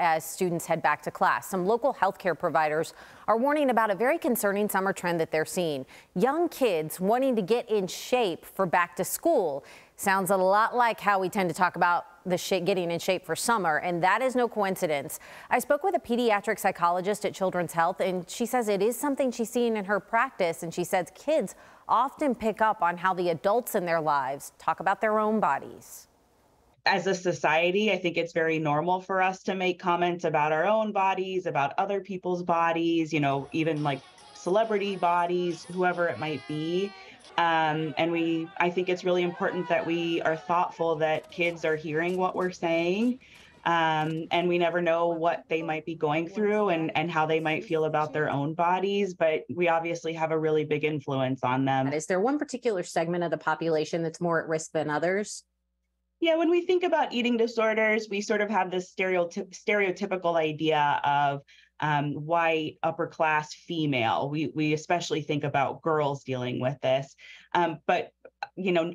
as students head back to class. Some local healthcare providers are warning about a very concerning summer trend that they're seeing. Young kids wanting to get in shape for back to school. Sounds a lot like how we tend to talk about getting in shape for summer, and that is no coincidence. I spoke with a pediatric psychologist at Children's Health, and she says it is something she's seeing in her practice, and she says kids often pick up on how the adults in their lives talk about their own bodies. As a society, I think it's very normal for us to make comments about our own bodies, about other people's bodies, even like celebrity bodies, whoever it might be. I think it's really important that we are thoughtful that kids are hearing what we're saying. And we never know what they might be going through and how they might feel about their own bodies, but we obviously have a really big influence on them. Is there one particular segment of the population that's more at risk than others? Yeah, when we think about eating disorders, we sort of have this stereotypical idea of white, upper class female. We especially think about girls dealing with this. But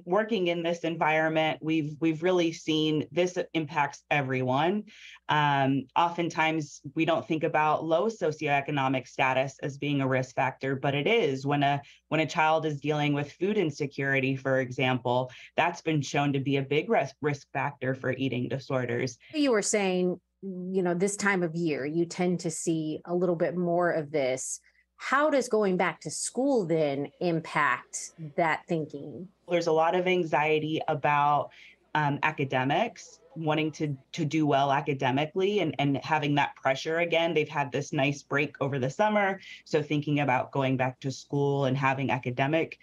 working in this environment, we've really seen this impacts everyone. Oftentimes, we don't think about low socioeconomic status as being a risk factor, but it is. When a child is dealing with food insecurity, for example, that's been shown to be a big risk factor for eating disorders. You were saying, this time of year, you tend to see a little bit more of this. How does going back to school then impact that thinking? There's a lot of anxiety about academics, wanting to do well academically and having that pressure again. They've had this nice break over the summer. So thinking about going back to school and having academic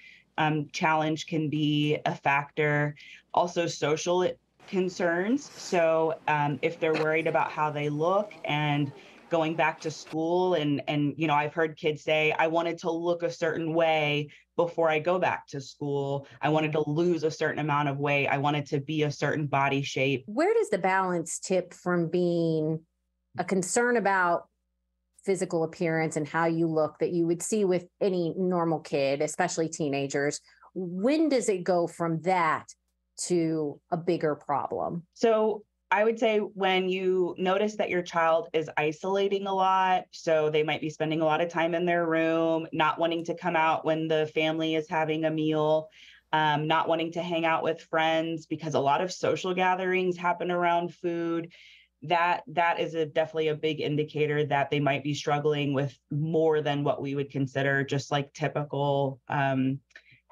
challenge can be a factor. Also social concerns. So if they're worried about how they look and going back to school and I've heard kids say, I wanted to look a certain way before I go back to school. I wanted to lose a certain amount of weight. I wanted to be a certain body shape. Where does the balance tip from being a concern about physical appearance and how you look that you would see with any normal kid, especially teenagers? When does it go from that to a bigger problem? So I would say when you notice that your child is isolating a lot, so they might be spending a lot of time in their room, not wanting to come out when the family is having a meal, not wanting to hang out with friends because a lot of social gatherings happen around food, that is definitely a big indicator that they might be struggling with more than what we would consider just like typical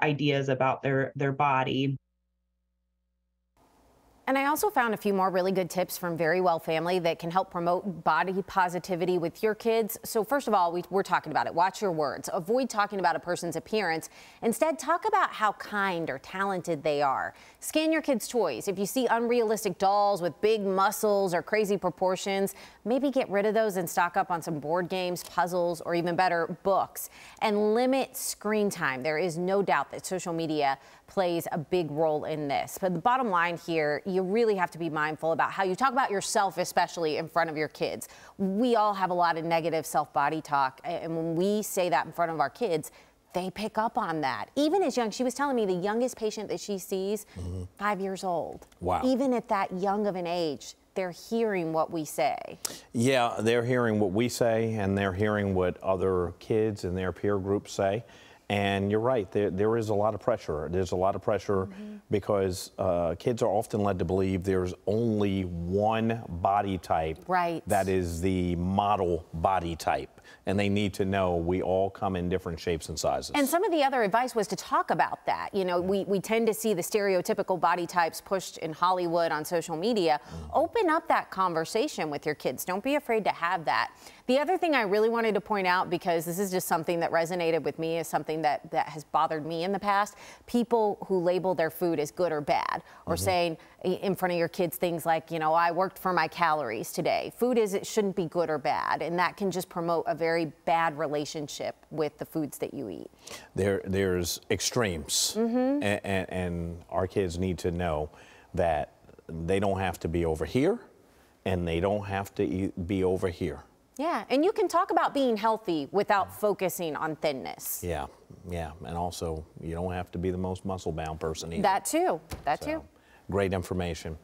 ideas about their body. And I also found a few more really good tips from Very Well Family that can help promote body positivity with your kids. So first of all, we're talking about it. Watch your words. Avoid talking about a person's appearance. Instead, talk about how kind or talented they are. Scan your kids' toys. If you see unrealistic dolls with big muscles or crazy proportions, maybe get rid of those and stock up on some board games, puzzles, or even better, books. And limit screen time. There is no doubt that social media plays a big role in this. But the bottom line here, you really have to be mindful about how you talk about yourself, especially in front of your kids. We all have a lot of negative self-body talk, and when we say that in front of our kids, they pick up on that. Even as young, she was telling me the youngest patient that she sees, 5 years old. Wow. Even at that young of an age, they're hearing what we say. Yeah, they're hearing what we say, and they're hearing what other kids and their peer groups say. And you're right, there is a lot of pressure. There's a lot of pressure because kids are often led to believe there's only one body type that is the model body type. And they need to know we all come in different shapes and sizes. And some of the other advice was to talk about that. We tend to see the stereotypical body types pushed in Hollywood on social media. Open up that conversation with your kids. Don't be afraid to have that. The other thing I really wanted to point out, because this is just something that resonated with me, is something that has bothered me in the past. People who label their food as good or bad, or saying in front of your kids things like, I worked for my calories today. It shouldn't be good or bad, and that can just promote a very bad relationship with the foods that you eat. There's extremes, and our kids need to know that they don't have to be over here, and they don't have to be over here. Yeah, and you can talk about being healthy without focusing on thinness. Yeah, and also you don't have to be the most muscle-bound person either. That too, that too. Great information.